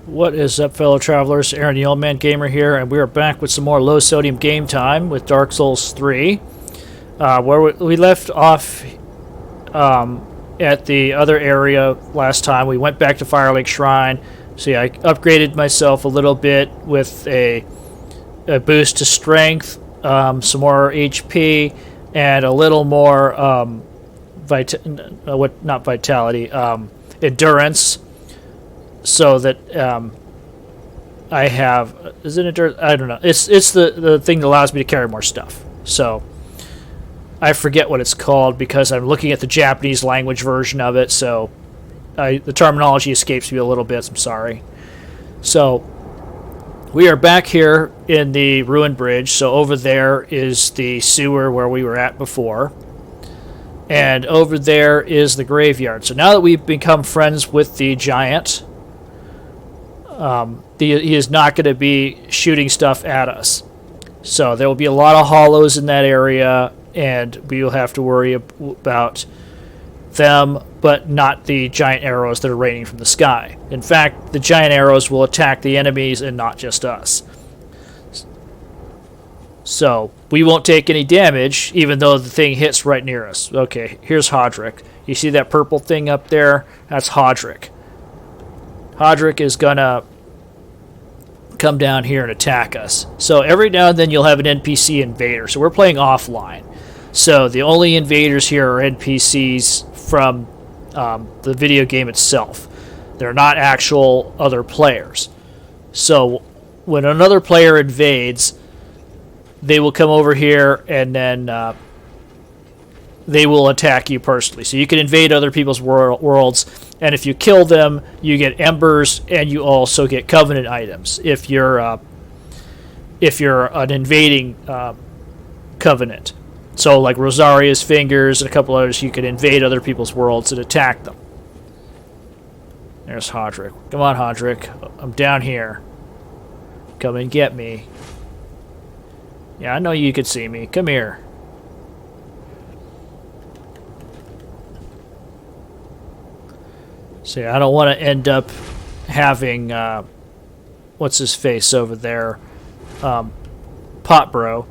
What is up, fellow travelers? Aaron the Old Man Gamer here, and we are back with some more low sodium game time with Dark Souls 3. Where we left off at the other area last time, we went back to Firelink Shrine. See, I upgraded myself a little bit with a boost to strength, some more HP, and a little more endurance. So that I have, is it endurance? I don't know. It's the thing that allows me to carry more stuff. So I forget what it's called because I'm looking at the Japanese language version of it. So the terminology escapes me a little bit. I'm sorry. So we are back here in the ruined bridge. So over there is the sewer where we were at before. And over there is the graveyard. So now that we've become friends with the giant, he is not going to be shooting stuff at us. So there will be a lot of hollows in that area, and we will have to worry about them, but not the giant arrows that are raining from the sky. In fact, the giant arrows will attack the enemies and not just us. So we won't take any damage, even though the thing hits right near us. Okay, here's Hoderick. You see that purple thing up there? That's Hoderick. Hoderick is gonna come down here and attack us. So every now and then you'll have an NPC invader. So we're playing offline. So the only invaders here are NPCs from the video game itself. They're not actual other players. So when another player invades, they will come over here and then they will attack you personally. So you can invade other people's worlds, and if you kill them, you get embers, and you also get covenant items. If you're an invading covenant, so like Rosaria's fingers and a couple others, you can invade other people's worlds and attack them. There's Hoderick. Come on, Hoderick. I'm down here. Come and get me. Yeah, I know you could see me. Come here. See, I don't want to end up having, what's his face over there? Pot Bro.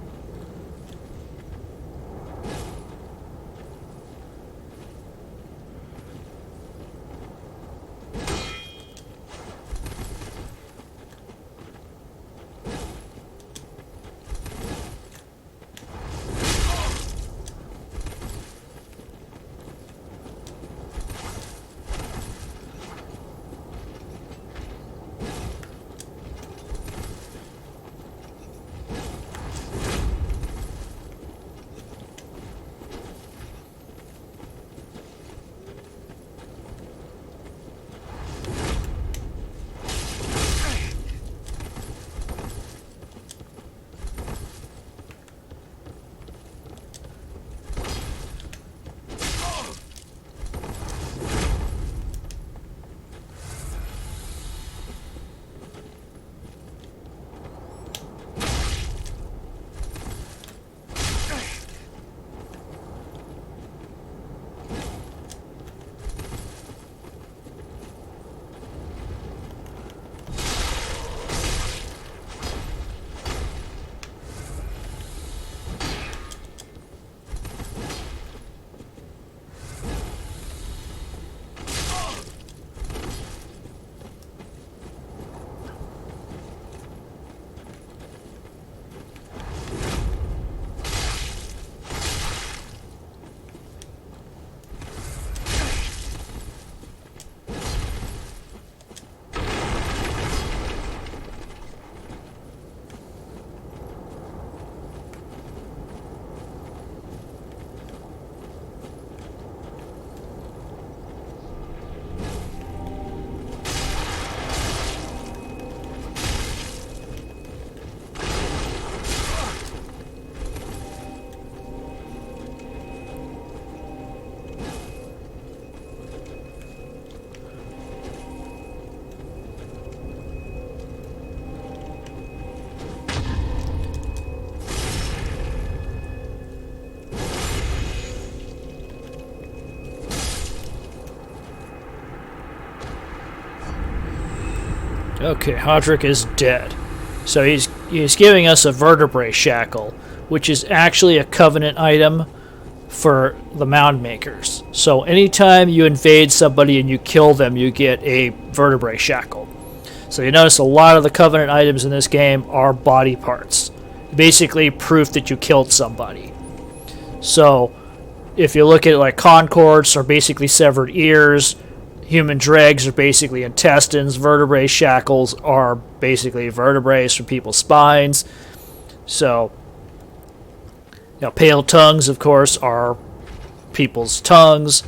Okay, Hoderick is dead. So he's giving us a vertebrae shackle, which is actually a covenant item for the Moundmakers. So anytime you invade somebody and you kill them, you get a vertebrae shackle. So you notice a lot of the covenant items in this game are body parts. Basically proof that you killed somebody. So if you look at it, like concords are basically severed ears, human dregs are basically intestines, vertebrae shackles are basically vertebrae from people's spines. So, you know, pale tongues, of course, are people's tongues.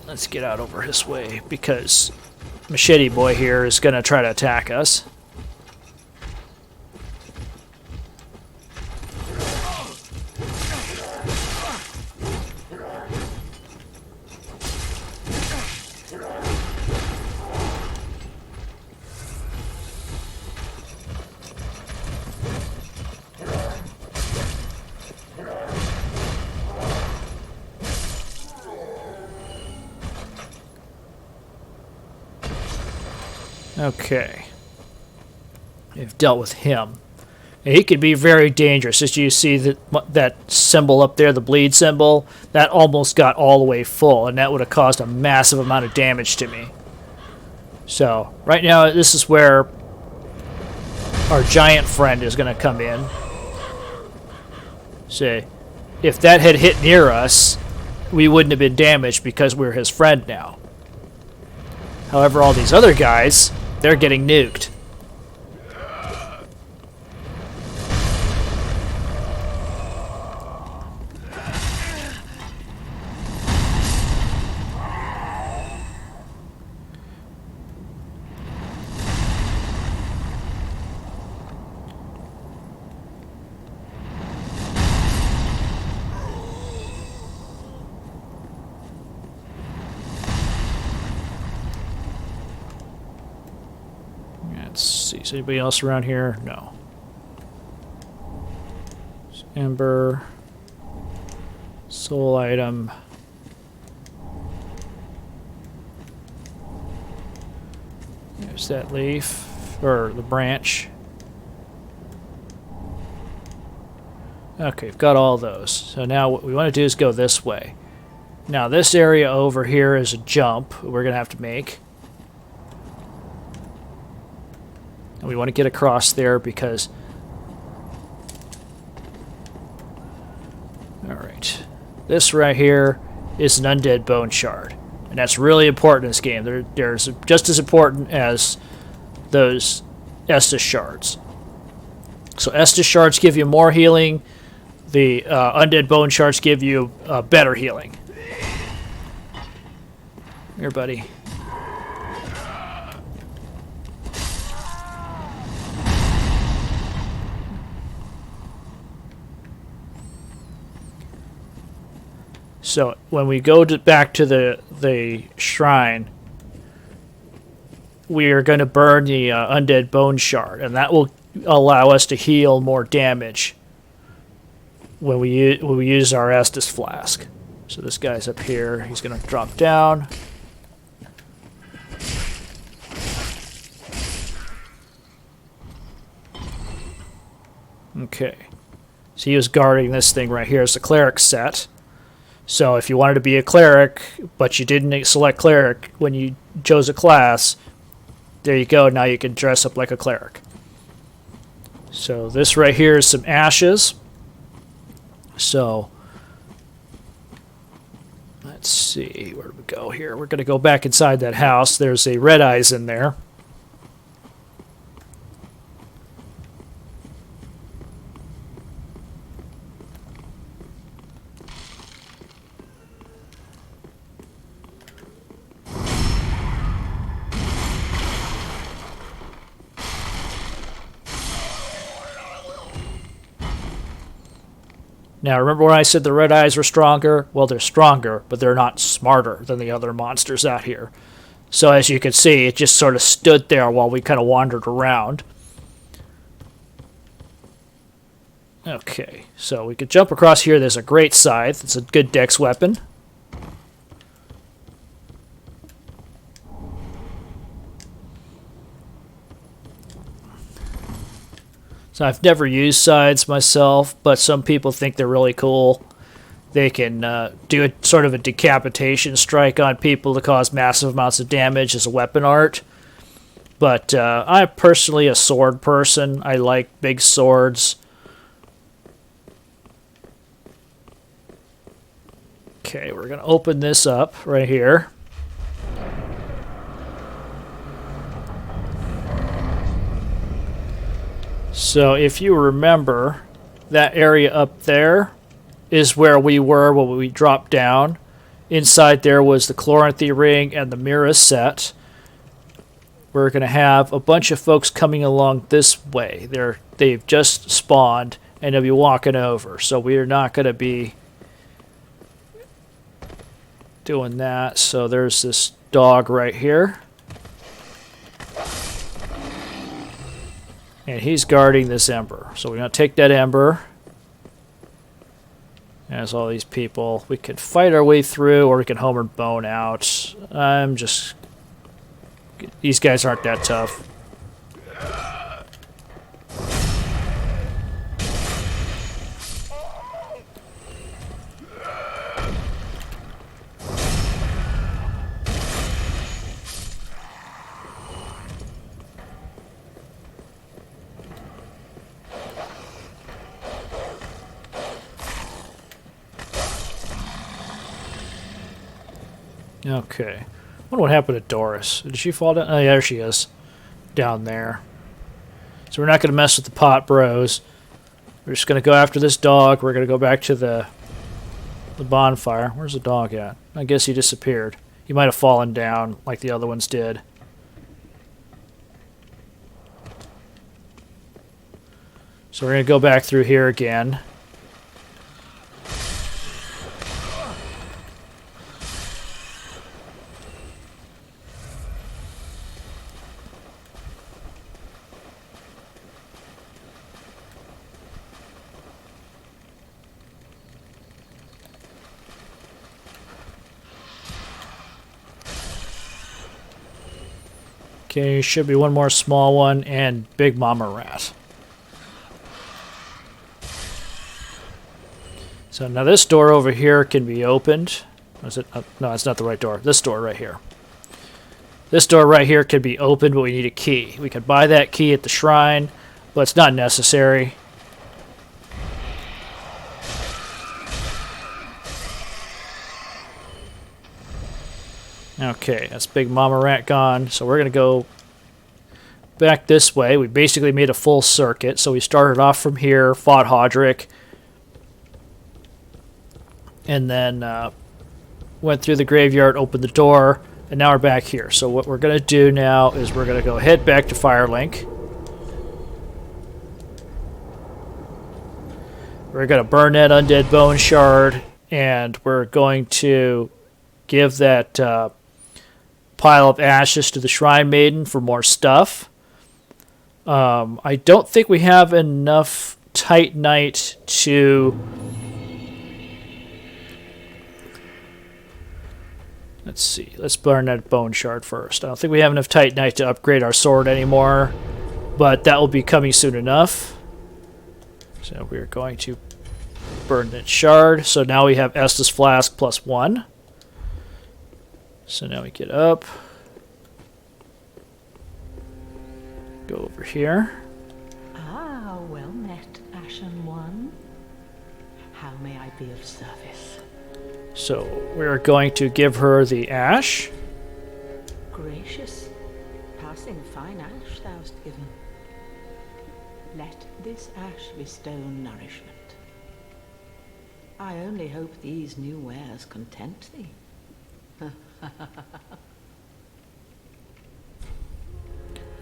Let's get out over his way because Machete Boy here is going to try to attack us. Okay. We've dealt with him. And he could be very dangerous. As you see that symbol up there, the bleed symbol, that almost got all the way full, and that would have caused a massive amount of damage to me. So, right now, this is where our giant friend is going to come in. So, if that had hit near us, we wouldn't have been damaged because we're his friend now. However, all these other guys, they're getting nuked. Let's see. Is anybody else around here? No. Ember. Soul item. There's that leaf. Or the branch. Okay, we've got all those. So now what we want to do is go this way. Now this area over here is a jump we're going to have to make. And we want to get across there because... Alright. This right here is an undead bone shard. And that's really important in this game. There's just as important as those Estus shards. So Estus shards give you more healing. The undead bone shards give you better healing. Here, buddy. So when we go back to the shrine, we are going to burn the undead bone shard, and that will allow us to heal more damage when we use our Estus flask. So this guy's up here. He's going to drop down. Okay. So he was guarding this thing right here. It's the cleric set. So if you wanted to be a cleric, but you didn't select cleric when you chose a class, there you go. Now you can dress up like a cleric. So this right here is some ashes. So let's see, where do we go here? We're going to go back inside that house. There's a red eyes in there. Now, remember when I said the red eyes were stronger? Well, they're stronger, but they're not smarter than the other monsters out here. So as you can see, it just sort of stood there while we kind of wandered around. Okay, so we could jump across here. There's a great scythe. It's a good dex weapon. So I've never used sides myself, but some people think they're really cool. They can do a sort of a decapitation strike on people to cause massive amounts of damage as a weapon art. But I'm personally a sword person. I like big swords. Okay, we're going to open this up right here. So if you remember, that area up there is where we were when we dropped down. Inside there was the Chloranthy ring and the Mira set. We're going to have a bunch of folks coming along this way. They've just spawned, and they'll be walking over. So we are not going to be doing that. So there's this dog right here. And he's guarding this ember. So we're going to take that ember. There's all these people. We could fight our way through, or we can Homer Bone out. These guys aren't that tough. Okay. I wonder what happened to Doris. Did she fall down? Oh, yeah, there she is. Down there. So we're not going to mess with the pot bros. We're just going to go after this dog. We're going to go back to the bonfire. Where's the dog at? I guess he disappeared. He might have fallen down like the other ones did. So we're going to go back through here again. Okay, should be one more small one and Big Mama Rat. So now this door over here can be opened. Is it? No, it's not the right door. This door right here. This door right here could be opened, but we need a key. We could buy that key at the shrine, but it's not necessary. Okay, that's Big Mama Rat gone. So we're going to go back this way. We basically made a full circuit. So we started off from here, fought Hoderick, and then went through the graveyard, opened the door, and now we're back here. So what we're going to do now is we're going to go head back to Firelink. We're going to burn that undead bone shard, and we're going to give that pile of ashes to the Shrine Maiden for more stuff. I don't think we have enough Titanite to... Let's see. Let's burn that bone shard first. I don't think we have enough Titanite to upgrade our sword anymore, but that will be coming soon enough. So we're going to burn that shard. So now we have Estus Flask +1. So now we get up. Go over here. Ah, well met, Ashen One. How may I be of service? So we're going to give her the ash. Gracious, passing fine ash thou'st given. Let this ash bestow nourishment. I only hope these new wares content thee.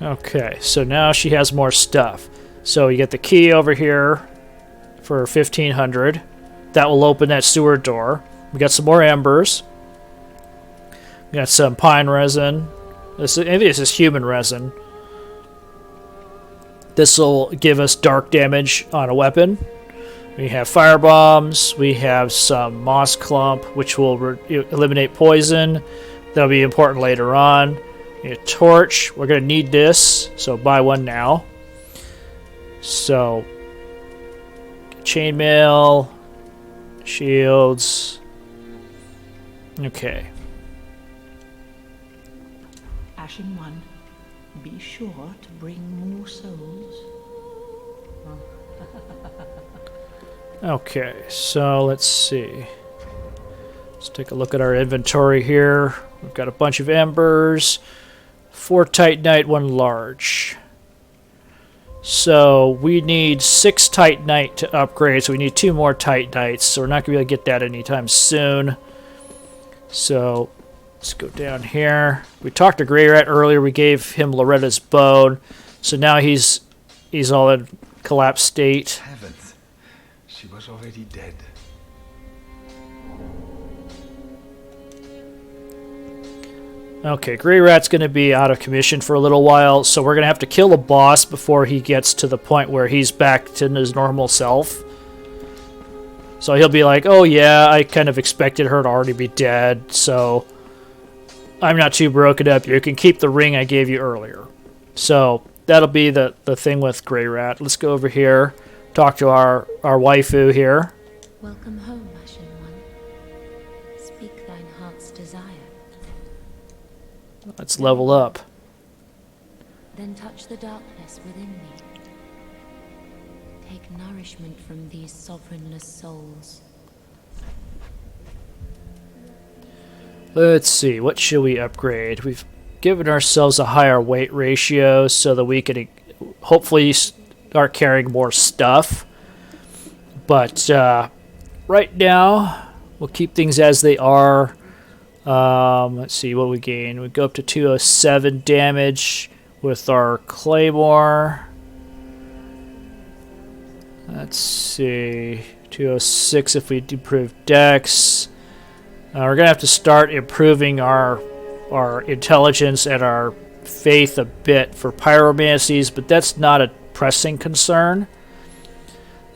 Okay, so now she has more stuff. So you get the key over here for 1,500. That will open that sewer door. We got some more embers. We got some pine resin. I think this is human resin. This will give us dark damage on a weapon. We have fire bombs. We have some moss clump, which will eliminate poison. That'll be important later on. A torch. We're going to need this, so buy one now. So, chainmail, shields. Okay. Ashen One, be sure to bring more souls. Okay, so let's see. Let's take a look at our inventory here. We've got a bunch of embers, 4 Titanite, 1 large. So we need 6 Titanite to upgrade, so we need 2 more Titanites, so we're not going to be able to get that anytime soon. So let's go down here. We talked to Grey Rat earlier, we gave him Loretta's bone, so now he's all in collapsed state. Heavens, she was already dead. Okay, Grey Rat's going to be out of commission for a little while, so we're going to have to kill a boss before he gets to the point where he's back to his normal self. So he'll be like, oh yeah, I kind of expected her to already be dead, so I'm not too broken up. You can keep the ring I gave you earlier. So that'll be the thing with Grey Rat. Let's go over here, talk to our waifu here. Welcome home, Ashen One. Speak thine heart's desire. Let's level up. Then touch the darkness within me. Take nourishment from these sovereignless souls. Let's see, what should we upgrade? We've given ourselves a higher weight ratio so that we can hopefully start carrying more stuff. But right now, we'll keep things as they are. Let's see what we gain. We go up to 207 damage with our claymore. Let's see, 206 if we improve dex. We're gonna have to start improving our intelligence and our faith a bit for pyromancies, but that's not a pressing concern.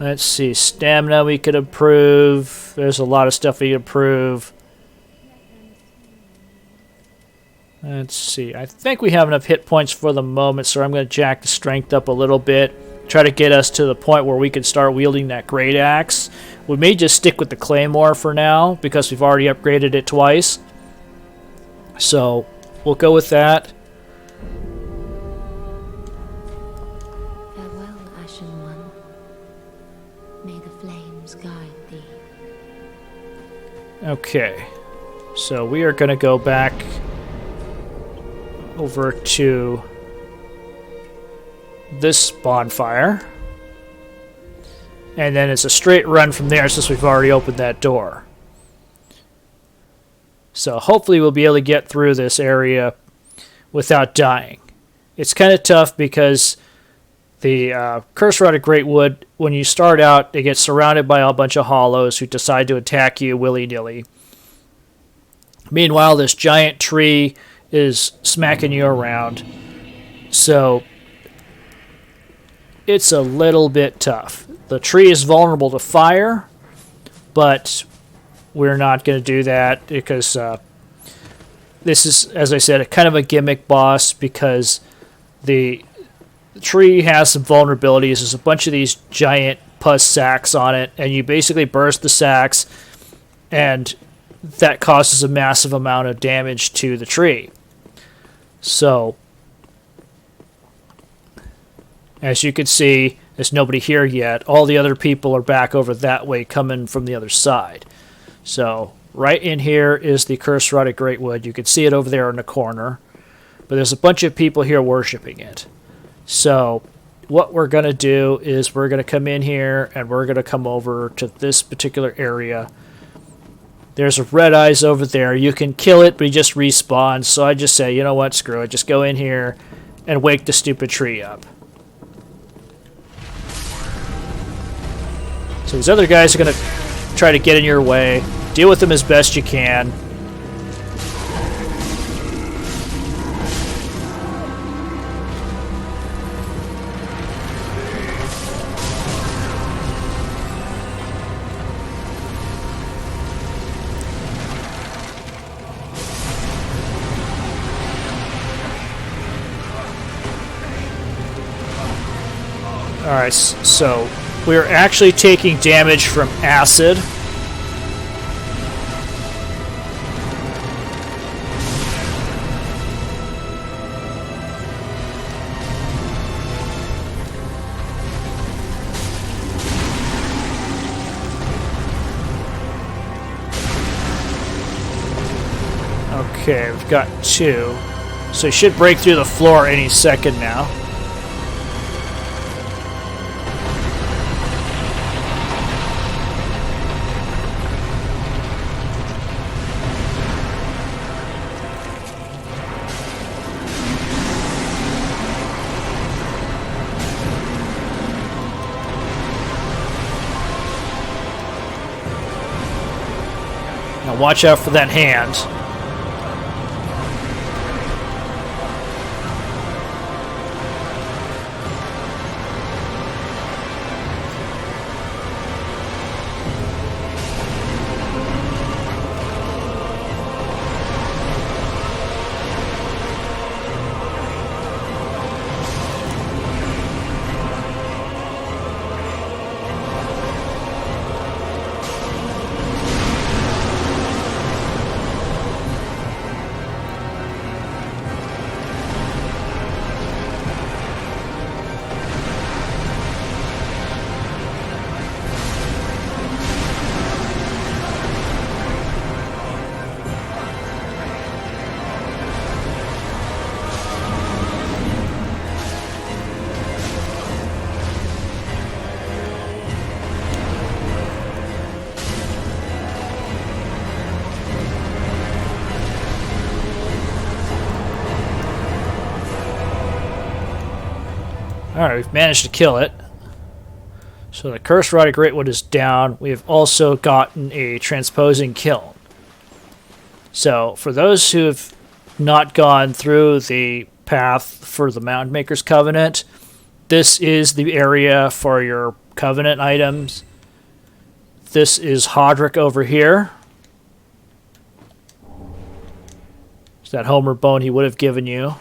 Let's see, stamina we could improve. There's a lot of stuff we can improve. Let's see, I think we have enough hit points for the moment, so I'm going to jack the strength up a little bit. Try to get us to the point where we can start wielding that great axe. We may just stick with the claymore for now, because we've already upgraded it twice. So, we'll go with that. Farewell, Ashen One. May the flames guide thee. Okay, so we are going to go back over to this bonfire, and then it's a straight run from there since we've already opened that door. So hopefully we'll be able to get through this area without dying. It's kind of tough because the Curserotted Greatwood, when you start out, they get surrounded by a bunch of hollows who decide to attack you willy-nilly. Meanwhile, this giant tree is smacking you around, so it's a little bit tough. The tree is vulnerable to fire, but we're not going to do that because this is, as I said, kind of a gimmick boss because the tree has some vulnerabilities. There's a bunch of these giant pus sacs on it, and you basically burst the sacs, and that causes a massive amount of damage to the tree. So, as you can see, there's nobody here yet. All the other people are back over that way coming from the other side. So, right in here is the Curserotted Greatwood. You can see it over there in the corner. But there's a bunch of people here worshiping it. So, what we're going to do is we're going to come in here and we're going to come over to this particular area. There's a red eyes over there. You can kill it, but he just respawns. So I just say, you know what, screw it. Just go in here and wake the stupid tree up. So these other guys are going to try to get in your way. Deal with them as best you can. Alright, so we're actually taking damage from acid. Okay, we've got 2. So he should break through the floor any second now. Now watch out for that hand. Alright, we've managed to kill it. So the Curserotted Greatwood is down. We have also gotten a transposing kiln. So for those who have not gone through the path for the Moundmaker's Covenant, this is the area for your Covenant items. This is Hoderick over here. It's that Homer bone he would have given you.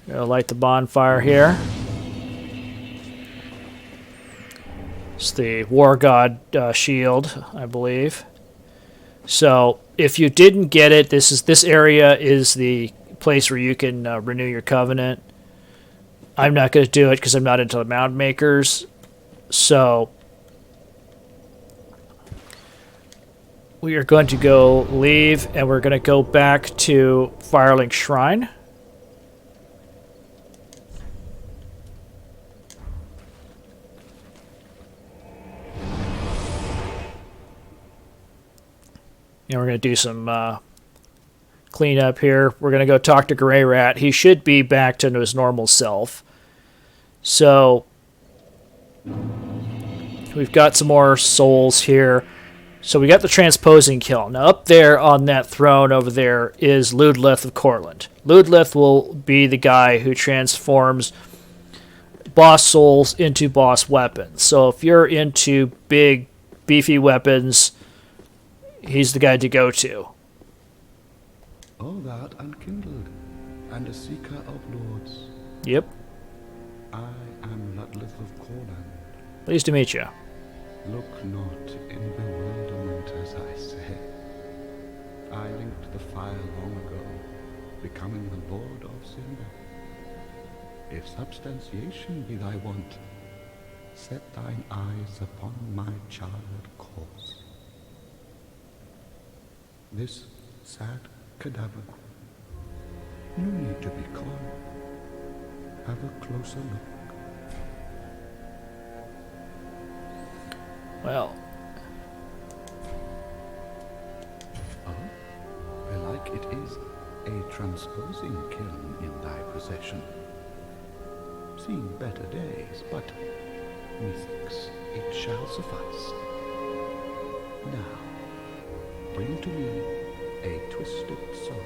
Gonna light the bonfire here. It's the War God shield, I believe. So if you didn't get it, this area is the place where you can renew your covenant. I'm not going to do it because I'm not into the Moundmakers. So we are going to go leave, and we're going to go back to Firelink Shrine. And we're going to do some cleanup here. We're going to go talk to Grey Rat. He should be back to his normal self. So we've got some more souls here. So we got the transposing kiln. Now up there on that throne over there is Lothric of Cortland. Lothric will be the guy who transforms boss souls into boss weapons. So if you're into big, beefy weapons, he's the guy to go to. All that unkindled, and a seeker of lords. Yep. I am Lothric of Cortland. Pleased to meet you. Look not in bewilderment as I say. I linked the fire long ago, becoming the Lord of Cinder. If substantiation be thy want, set thine eyes upon my charred corpse. This sad cadaver, no need to be calm. Have a closer look. Well, oh, belike it is a transposing kiln in thy possession. Seen better days, but methinks it shall suffice. Now, bring to me a twisted soul.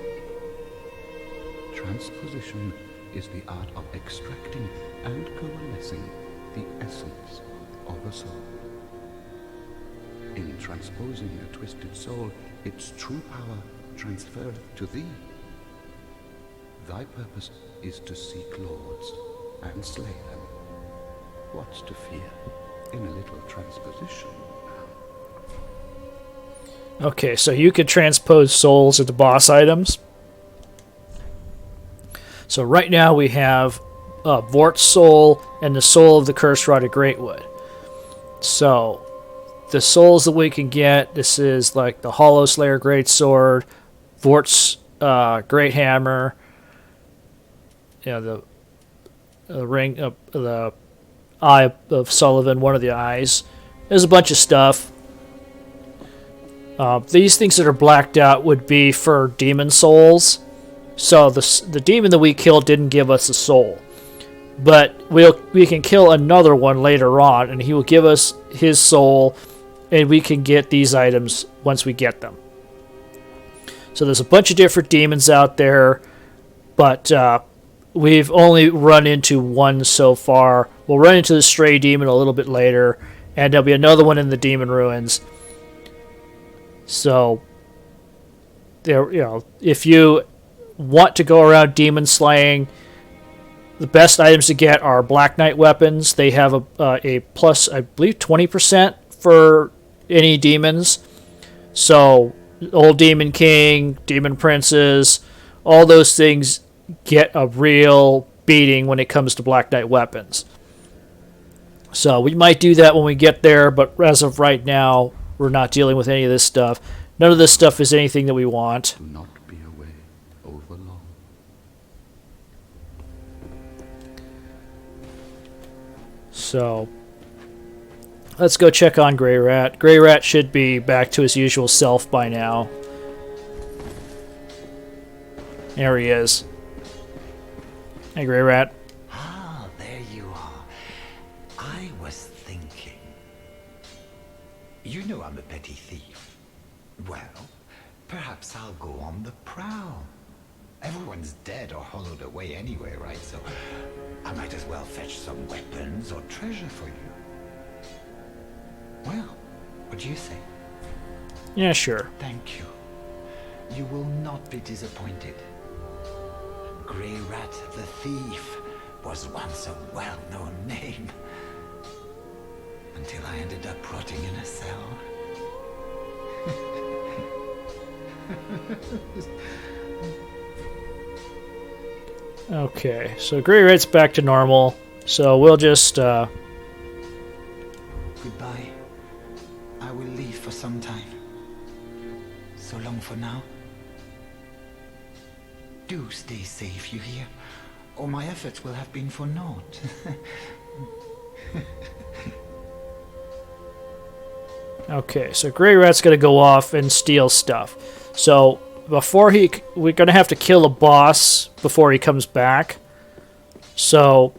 Transposition is the art of extracting and coalescing the essence of a soul. In transposing a twisted soul, its true power transferred to thee. Thy purpose is to seek lords and slay them. What's to fear in a little transposition? Okay, so you could transpose souls into boss items. So right now we have Vort's soul and the soul of the Curserotted Greatwood. So the souls that we can get, this is like the Hollow Slayer Greatsword, Vort's Great Hammer, the ring of the Eye of Sullivan, one of the eyes. There's a bunch of stuff. These things that are blacked out would be for demon souls. So the demon that we killed didn't give us a soul. But we can kill another one later on, and he will give us his soul, and we can get these items once we get them. So there's a bunch of different demons out there, but we've only run into one so far. We'll run into the Stray Demon a little bit later, and there'll be another one in the Demon Ruins. So, if you want to go around demon slaying, the best items to get are Black Knight weapons. They have a plus, I believe, 20% for any demons. So, Old Demon King, Demon Princes, all those things get a real beating when it comes to Black Knight weapons. So, we might do that when we get there, but as of right now, we're not dealing with any of this stuff. None of this stuff is anything that we want. Do not be away over long. So, let's go check on Grey Rat. Grey Rat should be back to his usual self by now. There he is. Hey, Grey Rat. Ah, there you are. I was thinking. You know I'm a petty thief. Well, perhaps I'll go on the prowl. Everyone's dead or hollowed away anyway, right? So I might as well fetch some weapons or treasure for you. Well, what do you say? Yeah, sure. Thank you. You will not be disappointed. Grey Rat the Thief was once a well-known name. Until I ended up rotting in a cell. Okay, so Grey Rat's back to normal. So we'll just, Goodbye. I will leave for some time. So long for now. Do stay safe, you hear? Or my efforts will have been for naught. Okay, so Grey Rat's gonna go off and steal stuff. So we're gonna have to kill a boss before he comes back. So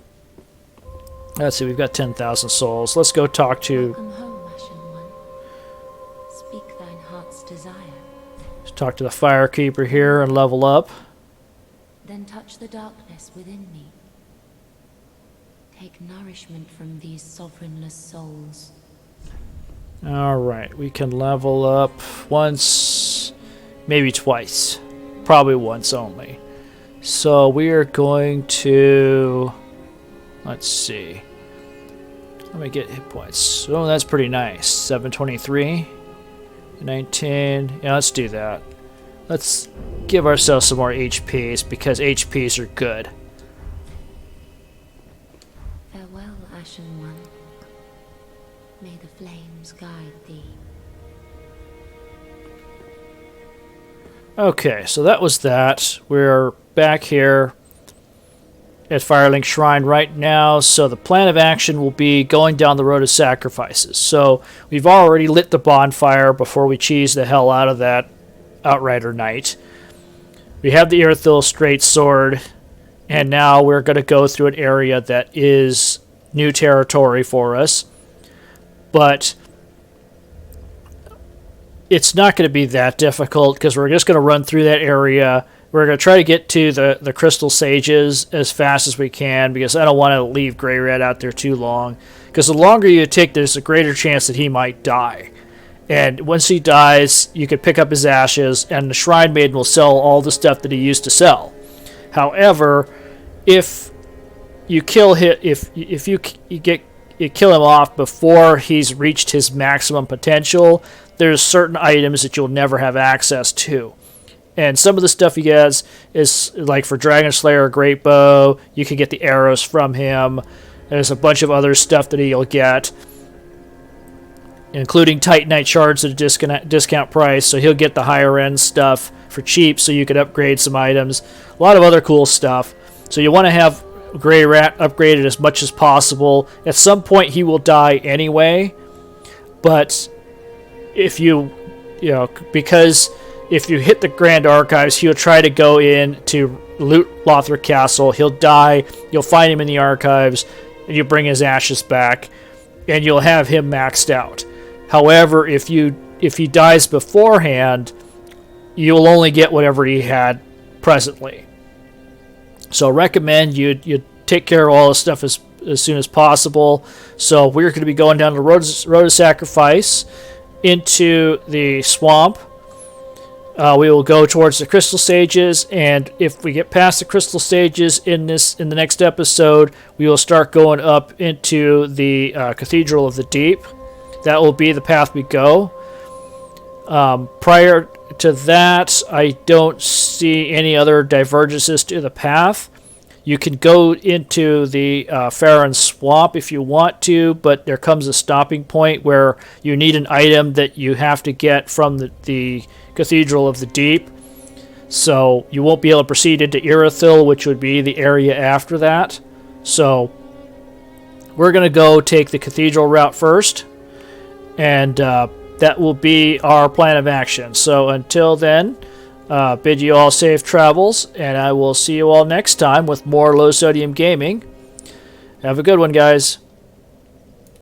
let's see, we've got 10,000 souls. Let's go talk to. Welcome home, Ashen One. Speak thine heart's desire. Let's talk to the Firekeeper here and level up. Then touch the darkness within me. Take nourishment from these sovereignless souls. Alright, we can level up once, maybe twice. Probably once only. So we are going to, let's see. Let me get hit points. Oh, that's pretty nice. 723, 19. Yeah, let's do that. Let's give ourselves some more HPs because HPs are good. Farewell, Ashen One. May the flames guide thee. Okay, so that was that. We're back here at Firelink Shrine right now, so the plan of action will be going down the road of sacrifices. So we've already lit the bonfire before we cheese the hell out of that Outrider Knight. We have the Earthil Straight Sword, and now we're going to go through an area that is new territory for us. But it's not going to be that difficult because we're just going to run through that area. We're going to try to get to the Crystal Sages as fast as we can because I don't want to leave Grey Rat out there too long. Because the longer you take, there's a greater chance that he might die. And once he dies, you can pick up his ashes, and the Shrine Maiden will sell all the stuff that he used to sell. However, if you kill him, if you get you kill him off before he's reached his maximum potential, there's certain items that you'll never have access to. And some of the stuff he gets is like for Dragon Slayer or Great Bow, you can get the arrows from him. There's a bunch of other stuff that he'll get, including Titanite shards at a discount price, so he'll get the higher end stuff for cheap so you could upgrade some items. A lot of other cool stuff. So you want to have Grey Rat upgraded as much as possible. At some point he will die anyway, but if because if you hit the Grand Archives, he'll try to go in to loot Lothric Castle. He'll die. You'll find him in the archives, and you bring his ashes back, and you'll have him maxed out. However, if he dies beforehand, you'll only get whatever he had presently. So I recommend you take care of all this stuff as soon as possible. So we're going to be going down the road of sacrifice into the swamp. We will go towards the crystal stages, and if we get past the crystal stages in the next episode, we will start going up into the Cathedral of the Deep. That will be the path we go. Prior to that, I don't see any other divergences to the path. You can go into the Farron Swamp if you want to, but there comes a stopping point where you need an item that you have to get from the Cathedral of the Deep. So you won't be able to proceed into Irithyll, which would be the area after that. So we're going to go take the Cathedral route first, and that will be our plan of action. So until then, bid you all safe travels, and I will see you all next time with more Low Sodium Gaming. Have a good one, guys.